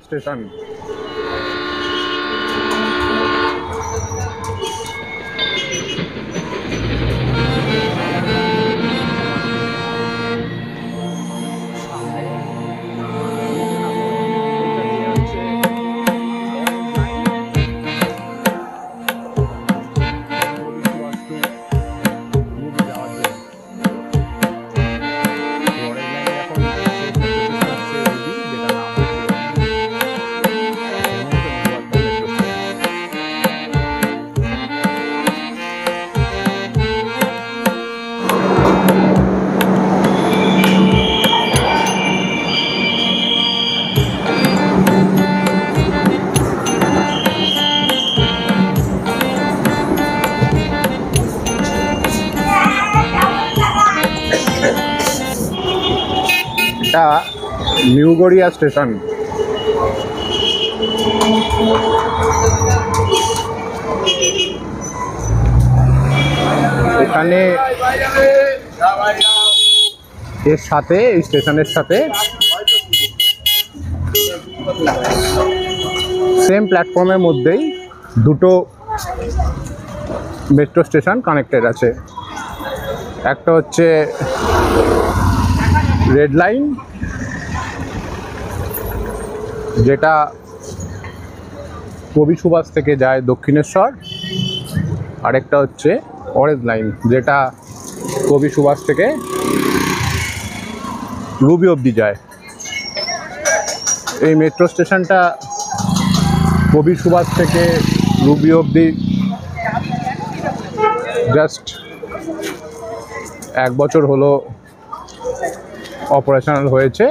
Station new Garia station. এখানে এর সাথে এই স্টেশনের সাথে সেম প্ল্যাটফর্মের মধ্যেই দুটো মেট্রো স্টেশন কানেক্টেড আছে। একটা হচ্ছে রেড লাইন, যেটা কবি সুভাষ থেকে যায় দক্ষিণেশ্বর, আরেকটা হচ্ছে অরেঞ্জ লাইন, যেটা কবি সুভাষ থেকে রুবি অবধি যায়। এই মেট্রো স্টেশনটা কবি সুভাষ থেকে রুবি অবধি জাস্ট 1 বছর হলো অপারেশনাল হয়েছে।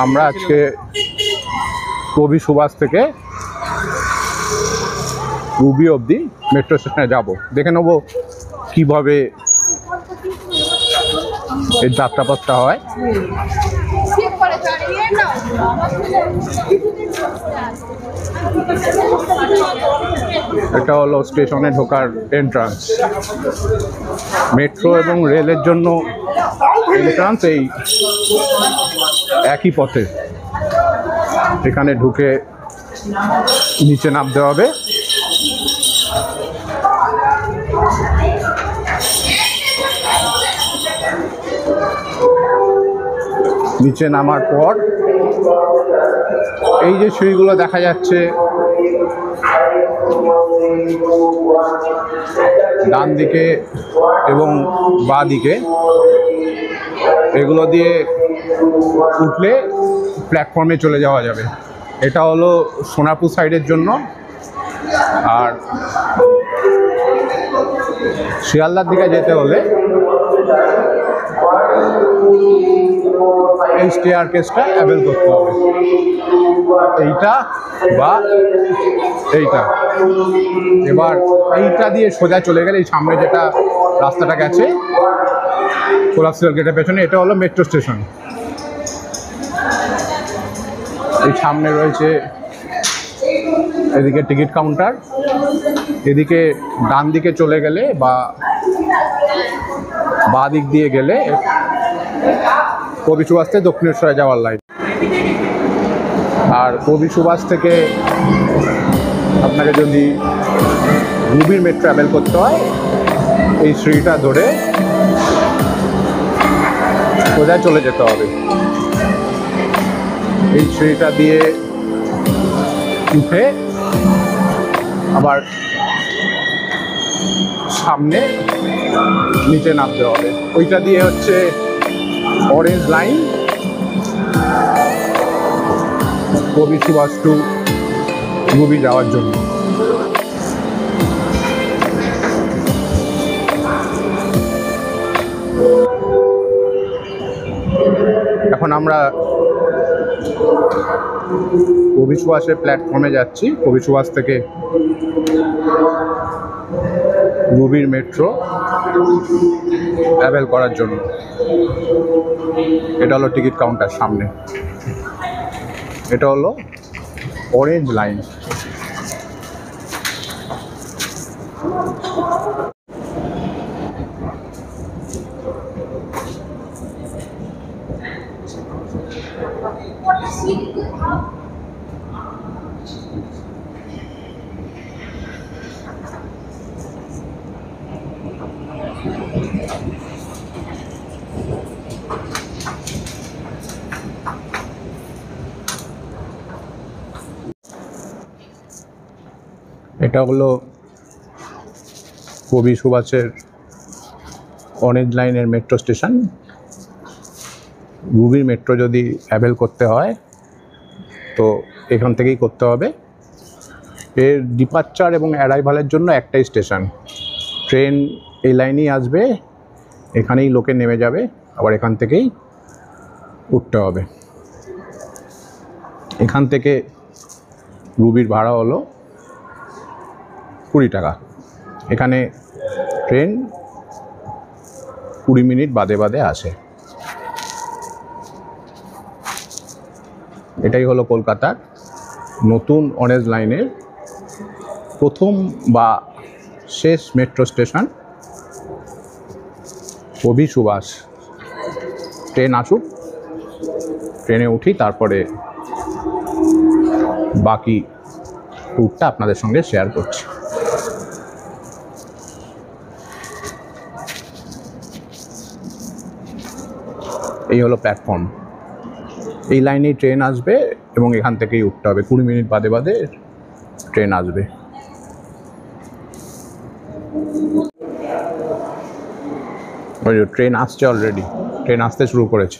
আমরা আজকে কবি সুভাষ থেকে রুবি অবধি মেট্রো স্টেশনে যাব, দেখে নেব কিভাবে এর যাত্রাপথটা হয়। এটা হলো স্টেশনে ঢোকার এন্ট্রান্স। মেট্রো এবং রেলের জন্য এন্ট্রান্স এই একই পথে। এখানে ঢুকে নিচে নামতে হবে। নিচে নামার পর এই যে সিঁড়িগুলো দেখা যাচ্ছে, ডান দিকে এবং বাঁ দিকে, এগুলো দিয়ে উঠলে প্ল্যাটফর্মে চলে যাওয়া যাবে। এটা হলো সোনারপুর সাইডের জন্য। আর শিয়ালদার দিকে যেতে হলে এই স্টেয়ারকেসটা অ্যাভেল করতে হবে, এইটা বা এইটা। এবার এইটা দিয়ে সোজা চলে গেলে এই সামনে যেটা রাস্তাটা গেছে কোলাপসিবল গেটের পেছনে, এটা হলো মেট্রো স্টেশন। এই সামনে রয়েছে এদিকে টিকিট কাউন্টার। এদিকে ডান দিকে চলে গেলে বা বাঁ দিক দিয়ে গেলে কবি সুভাষ থেকে দক্ষিণেশ্বরে যাওয়ার লাইন। আর কবি সুভাষ থেকে আপনাকে যদি রুবির মেট্রো ট্রাভেল করতে হয়, এই সিঁড়িটা ধরে সোজা চলে যেতে হবে। এই সিঁড়িটা দিয়ে উঠে আবার সামনে নিচে নামতে হবে। ওইটা দিয়ে হচ্ছে অরেঞ্জ লাইন, কবি সুভাষ টু রুবি যাওয়ার জন্য। এখন আমরা কবি সুভাষের প্ল্যাটফর্মে যাচ্ছি, কবি সুভাষ থেকে রুবির মেট্রো ট্রাভেল করার জন্য। এটা হলো টিকিট কাউন্টার সামনে, এটা হলো অরেঞ্জ লাইন। এটা হলো কবি সুভাষের অরেঞ্জ লাইনের মেট্রো স্টেশন। রুবির মেট্রো যদি অ্যাভেল করতে হয় তো এখান থেকেই করতে হবে। এর ডিপারচার এবং অ্যারাইভালের জন্য একটাই স্টেশন। ট্রেন এই লাইনেই আসবে, এখানেই লোকে নেমে যাবে, আবার এখান থেকেই উঠতে হবে। এখান থেকে রুবির ভাড়া হলো 20 টাকা। এখানে ট্রেন 20 মিনিট বাদে বাদে আসে। এটাই হলো কলকাতার নতুন অরেঞ্জ লাইনের প্রথম বা শেষ মেট্রো স্টেশন কবি সুভাষ। ট্রেন আসুক, ট্রেনে উঠি, তারপরে বাকি ট্যুরটা আপনাদের সঙ্গে শেয়ার করছি। এই হলো প্ল্যাটফর্ম। এই লাইনেই ট্রেন আসবে এবং এখান থেকেই উঠতে হবে। 20 মিনিট বাদে বাদে ট্রেন আসবে। ওই ট্রেন আসছে, অলরেডি ট্রেন আসতে শুরু করেছে।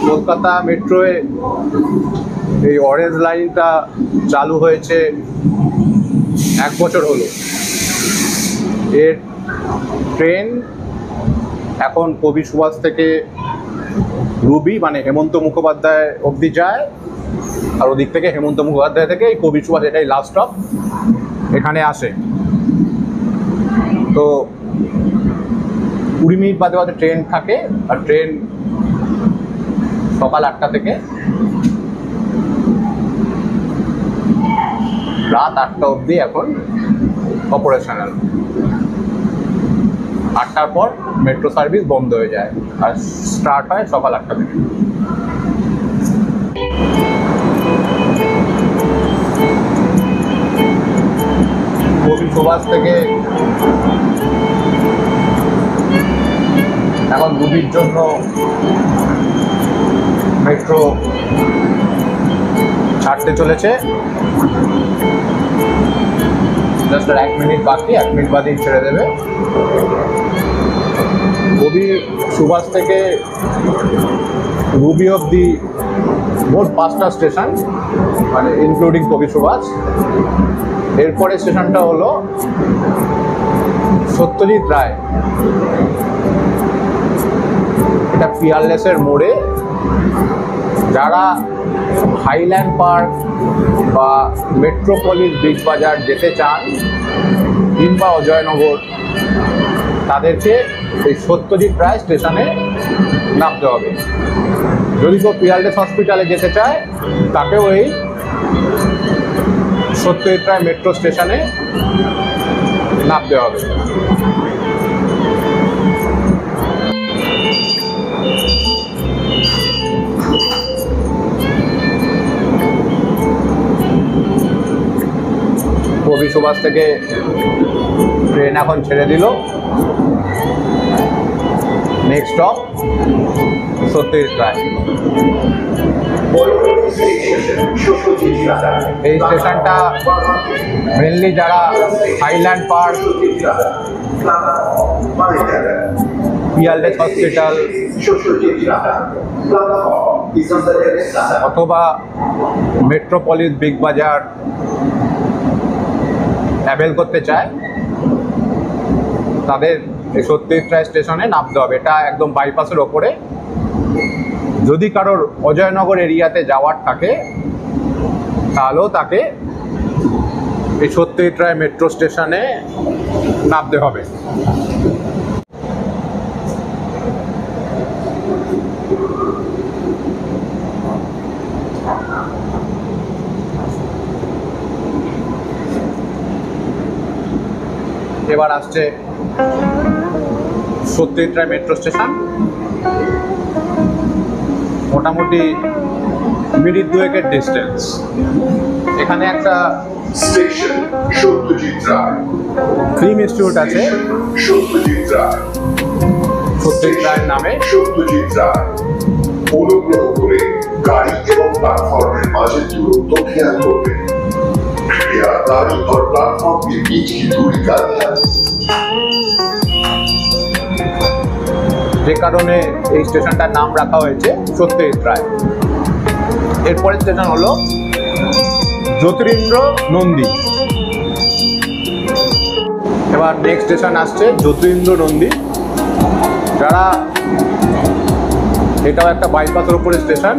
কলকাতা মেট্রোয়ে এই অরেঞ্জ লাইনটা চালু হয়েছে 1 বছর হলো। এর ট্রেন এখন কবি সুভাষ থেকে রুবি মানে হেমন্ত মুখোপাধ্যায় অবধি যায়, আর ওদিক থেকে হেমন্ত মুখোপাধ্যায় থেকে এই কবি সুভাষ, এটাই লাস্ট স্টপ, এখানে আসে। তো 20 মিনিট বাদে বাদে ট্রেন থাকে, আর ট্রেন সকাল 8টা থেকে রাত 8টা অবধি এখন অপারেশনাল। 8টার পর মেট্রো সার্ভিস বন্ধ হয়ে যায় আর স্টার্ট হয় সকাল 8টা থেকে। কবি সুভাষ থেকে এখন রুবির জন্য মেট্রো ছাড়তে চলেছে। জাস্ট 1 মিনিট বাকি, 1 মিনিট বাদেই ছেড়ে দেবে। কবি সুভাষ থেকে রুবি অবধি মোট 5টা স্টেশন, মানে ইনক্লুডিং কবি সুভাষ। এরপরে স্টেশনটা হলো সত্যজিৎ রায়। এটা পিয়ারলেসের মোড়ে। যারা হাইল্যান্ড পার্ক বা মেট্রোপলিস বিগ বাজার যেতে চান কিংবা অজয়নগর, তাদেরকে এই সত্যজিৎ রায় স্টেশনে নামতে হবে। যদি কেউ পিয়ারলেস হসপিটালে যেতে চায় তাকেও এই সত্যজিৎ রায় মেট্রো স্টেশনে নামতে হবে। কবি সুভাষ থেকে ট্রেন এখন ছেড়ে দিল। Next stop Satyajit Ray. এই স্টেশনটা মেনলি যারা হাইল্যান্ড পার্ক, পিয়ারলেস হসপিটাল অথবা মেট্রোপলিস বিগ বাজার অ্যাভেল করতে চায় তাদের এই সত্যজিৎ রায় স্টেশনে নামতে হবে। এটা একদম বাইপাসের ওপরে। যদি কারোর অজয়নগর এরিয়াতে যাওয়ার থাকে তাহলেও তাকে এই সত্যজিৎ রায় মেট্রো স্টেশনে নামতে হবে। এবার আসছে সত্যজিৎ রায় মেট্রো স্টেশন। মোটামুটি মিনিট 2-এর ডিস্টেন্স। এখানে একটা station Satyajit Ray film institute আছে সত্যজিৎ রায় নামে। সত্যজিৎ রায় অনুগ্রহ করে গাড়ি এবং প্ল্যাটফর্মের মাঝে দূরত্ব খেয়াল করবেন। कृपया गाड़ी और प्लेटफॉर्म के बीच की दूरी का ध्यान যে কারণে এই স্টেশনটার নাম রাখা হয়েছে সত্যজিৎ রায়। এরপরের স্টেশন হলো জ্যোতিরিন্দ্র নন্দী। এবার নেক্সট স্টেশন আসছে জ্যোতিরিন্দ্র নন্দী। যারা, এটাও একটা বাইপাসের উপরে স্টেশন,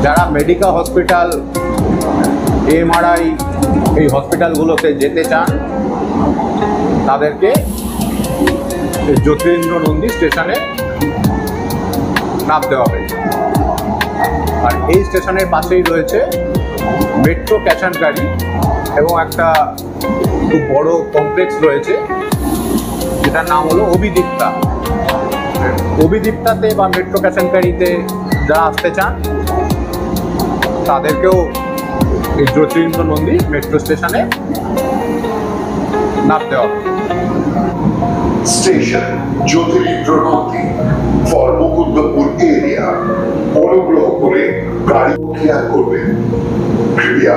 যারা মেডিকেল হসপিটাল, এমআরআই এই হসপিটালগুলোতে যেতে চান তাদেরকে জ্যোতিরিন্দ্র নন্দী স্টেশনে নামতে হবে। আর এই স্টেশনের পাশেই রয়েছে মেট্রো ক্যাশ অ্যান্ড ক্যারি এবং একটা খুব বড় কমপ্লেক্স রয়েছে যেটার নাম হলো অভিদীপ্তা। অভিদীপ্তাতে বা মেট্রো ক্যাশ অ্যান্ড ক্যারিতে যারা আসতে চান তাদেরকেও এই জ্যোতিরিন্দ্র নন্দী মেট্রো স্টেশনে নামতে হবে। Station Jyotirindra Nandi for Mukundapur area. অনুগ্রহ করে গাড়ি খেয়াল করবেন। कृपया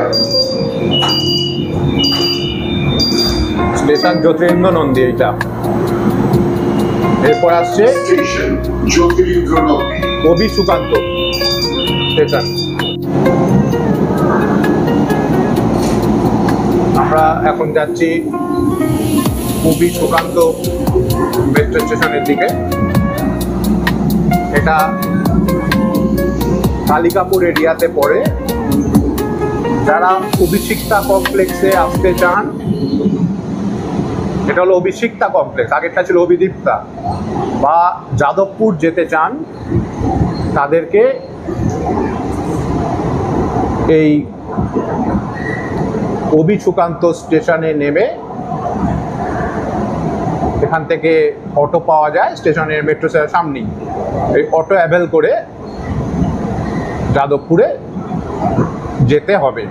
স্টেশন জ্যোতিরিন্দ্র নন্দী এইটা। এরপর আসছে স্টেশন জ্যোতিরিন্দ্র নন্দী কবি সুকান্ত স্টেশন। আমরা এখন যাচ্ছি কবি সুকান্ত মেট্রো স্টেশনের দিকে। এটা কালিকাপুর এরিয়াতে পড়ে। যারা অভিষিক্তা কমপ্লেক্সে আসতে চান, এটা হলো অভিষিক্তা কমপ্লেক্স, আগেরটা ছিল অভিদীপ্তা, বা যাদবপুর যেতে চান তাদেরকে এই কবি সুকান্ত স্টেশনে নেমে এখান থেকে অটো পাওয়া যায় স্টেশনের মেট্রো স্টেশনের সামনেই। এই অটো অ্যাভেল করে যাদবপুরে যেতে হবে।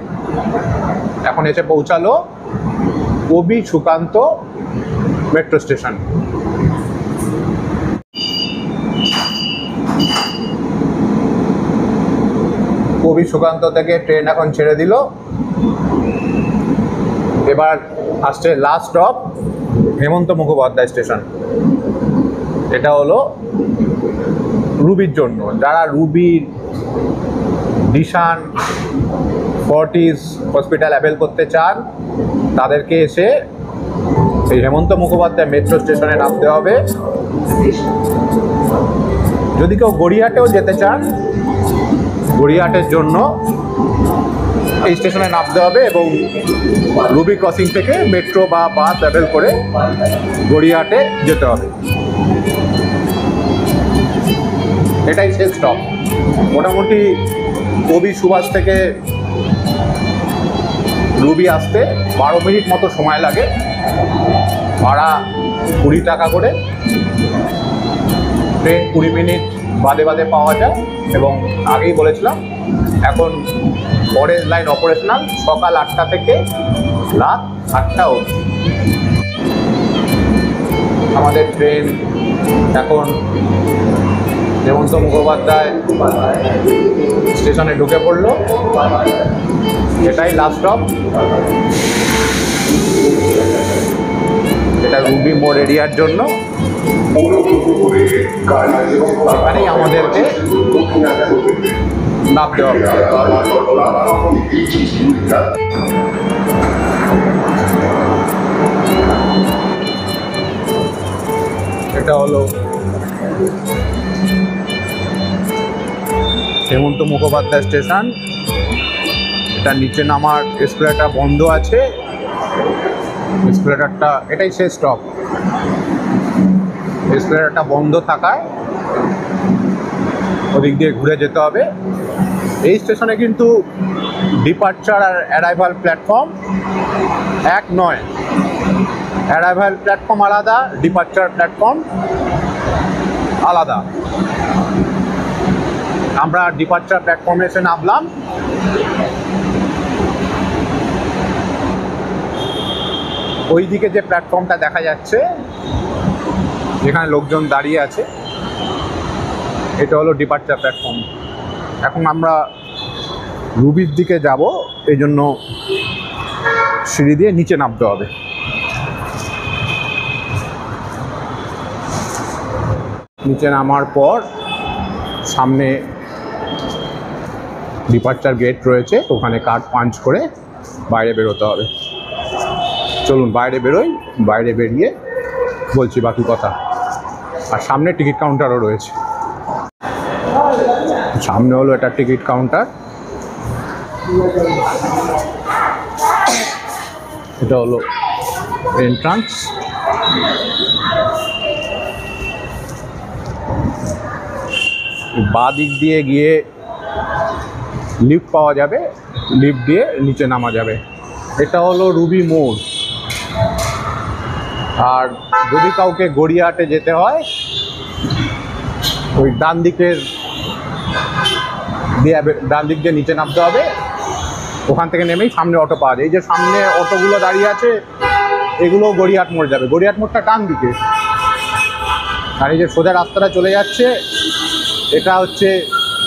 এখন এসে পৌঁছালো কবি সুকান্ত মেট্রো স্টেশন। কবি সুকান্ত থেকে ট্রেন এখন ছেড়ে দিল। এবার আসছে last stop Hemanta Mukhopadhyay station. এটা হলো রুবির জন্য। যারা রুবির, ডিশান, ফর্টিস হসপিটাল অ্যাভেল করতে চান তাদেরকে এসে এই হেমন্ত মুখোপাধ্যায় মেট্রো স্টেশনে নামতে হবে। যদি কেউ গড়িয়াহাটেও যেতে চান, গড়িয়াহাটের জন্য এই স্টেশনে নামতে হবে এবং রুবি ক্রসিং থেকে মেট্রো বা বাস অ্যাভেল করে গড়িয়াহাটে যেতে হবে। এটাই শেষ স্টপ। মোটামুটি কবি সুভাষ থেকে রুবি আসতে 12 মিনিট মতো সময় লাগে। ভাড়া 20 টাকা করে। ট্রেন 20 মিনিট বাদে বাদে পাওয়া যায় এবং আগেই বলেছিলাম এখন পরের লাইন অপারেশনাল সকাল 8টা থেকে রাত 8টা অবধি। আমাদের ট্রেন এখন হেমন্ত মুখোপাধ্যায় স্টেশনে ঢুকে পড়লো, এটাই লাস্ট স্টপ। এটা রুবি মোড় এরিয়ার জন্য। এখানেই আমাদেরকে নামতে হবে। এটা হলো হেমন্ত মুখোপাধ্যায় স্টেশন। এটা নিচে নামার এসকেলেটর বন্ধ আছে। এসকেলেটরটা, এটাই শেষ স্টপ। এসকেলেটরটা বন্ধ থাকায় ওদিক দিয়ে ঘুরে যেতে হবে। এই স্টেশনে কিন্তু ডিপার্চার আর অ্যারাইভাল প্ল্যাটফর্ম এক নয়। অ্যারাইভাল প্ল্যাটফর্ম আলাদা, ডিপার্চার প্ল্যাটফর্ম আলাদা। আমরা ডিপার্চার প্ল্যাটফর্মে এসে নামলাম। ওই দিকে যে প্ল্যাটফর্মটা দেখা যাচ্ছে, যেখানে লোকজন দাঁড়িয়ে আছে, এটা হলো ডিপার্চার প্ল্যাটফর্ম। এখন আমরা রুবির দিকে যাব, এই জন্য সিঁড়ি দিয়ে নিচে নামতে হবে। নিচে নামার পর সামনে ডিপার্চার গেট রয়েছে, ওখানে কার্ড পাঞ্চ করে বাইরে বেরোতে হবে। চলুন বাইরে বেরোই, বাইরে বেরিয়ে বলছি বাকি কথা। আর সামনে টিকিট কাউন্টারও রয়েছে। সামনে হলো এটা টিকিট কাউন্টার। এটা হলো এন্ট্রান্স। বাঁ দিক দিয়ে গিয়ে লিফট পাওয়া যাবে, লিফট দিয়ে নিচে নামা যাবে। এটা হলো রুবি মোড়। আর যদি কাউকে গড়িয়াহাটে যেতে হয়, ওই ডান দিক দিয়ে নিচে নামতে হবে। ওখান থেকে নেমেই সামনে অটো পাওয়া যায়। এই যে সামনে অটোগুলো দাঁড়িয়ে আছে, এগুলো গড়িয়াহাট মোড় যাবে। গড়িয়াহাট মোড়টা ডান দিকে। আর এই যে সোজা রাস্তাটা চলে যাচ্ছে, এটা হচ্ছে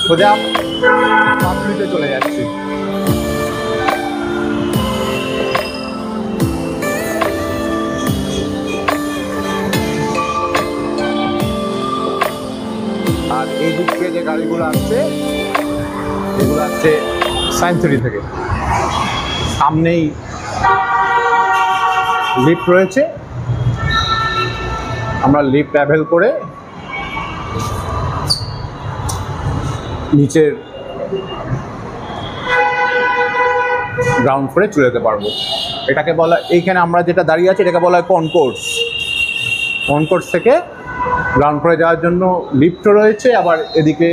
সোজা পাঁচমিনিটে চলে যাচ্ছে। আর এই দিক থেকে যে গাড়িগুলো আসছে, এগুলো আসছে সায়েন্সিটি থেকে। সামনেই লিফট রয়েছে, আমরা লিফট ট্রাভেল করে নিচের গ্রাউন্ড ফ্লোরে চলে যেতে পারবো। এটাকে বলা, এইখানে আমরা যেটা দাঁড়িয়ে আছি এটাকে বলা হয় কনকোর্স। কনকোর্স থেকে গ্রাউন্ড ফ্লোরে যাওয়ার জন্য লিফটও রয়েছে, আবার এদিকে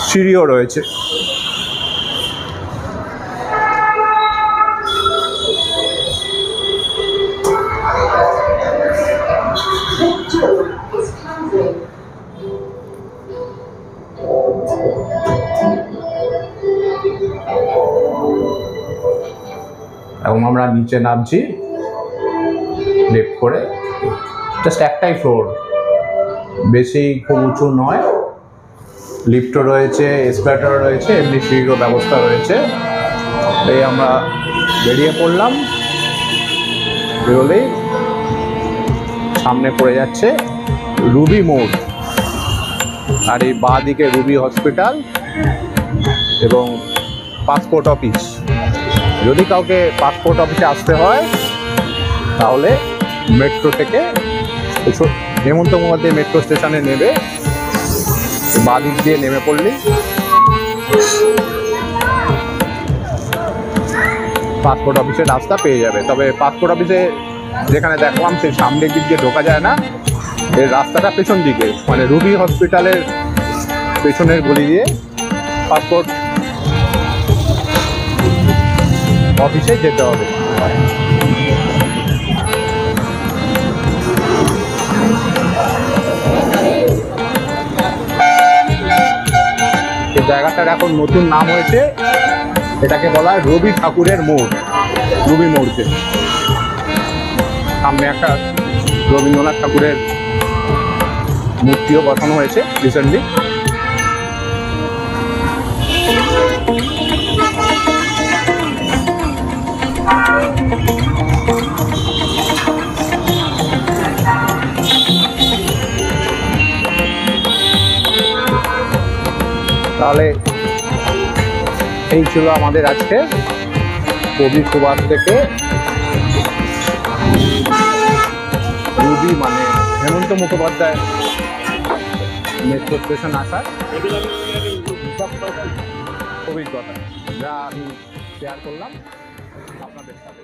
সিঁড়িও রয়েছে। এবং আমরা নিচে নামছি লিফট করে। জাস্ট একটাই ফ্লোর, বেশি খুব উঁচু নয়। লিফটও রয়েছে, এসকেলেটরও রয়েছে, এমনি সিঁড়িরও ব্যবস্থা রয়েছে। এই আমরা বেরিয়ে পড়লাম। বেরোলেই সামনে পড়ে যাচ্ছে রুবি মোড়। আর এই বাঁ দিকে রুবি হসপিটাল এবং পাসপোর্ট অফিস। যদি কাউকে পাসপোর্ট অফিসে আসতে হয় তাহলে মেট্রো থেকে হেমন্ত মুখোপাধ্যায় মেট্রো স্টেশনে নেবে, বাঁ দিক দিয়ে নেমে পড়লেই পাসপোর্ট অফিসের রাস্তা পেয়ে যাবে। তবে পাসপোর্ট অফিসে যেখানে দেখলাম সেই সামনের দিক দিয়ে ঢোকা যায় না, এর রাস্তাটা পেছন দিকে, মানে রুবি হসপিটালের পেছনের গলি দিয়ে পাসপোর্ট অফিসে যেতে হবে। এই জায়গাটার এখন নতুন নাম হয়েছে, এটাকে বলা হয় রবি ঠাকুরের মোড়। রুবি মোড়কে সামনে একটা রবীন্দ্রনাথ ঠাকুরের মূর্তিও বসানো হয়েছে রিসেন্টলি। তাহলে এই ছিল আমাদের আজকে কবি সুভাষ থেকে রুবি মানে হেমন্ত মুখোপাধ্যায় মেট্রো স্টেশন আসার অভিজ্ঞতা যা আমি শেয়ার করলাম আপনাদের সাথে।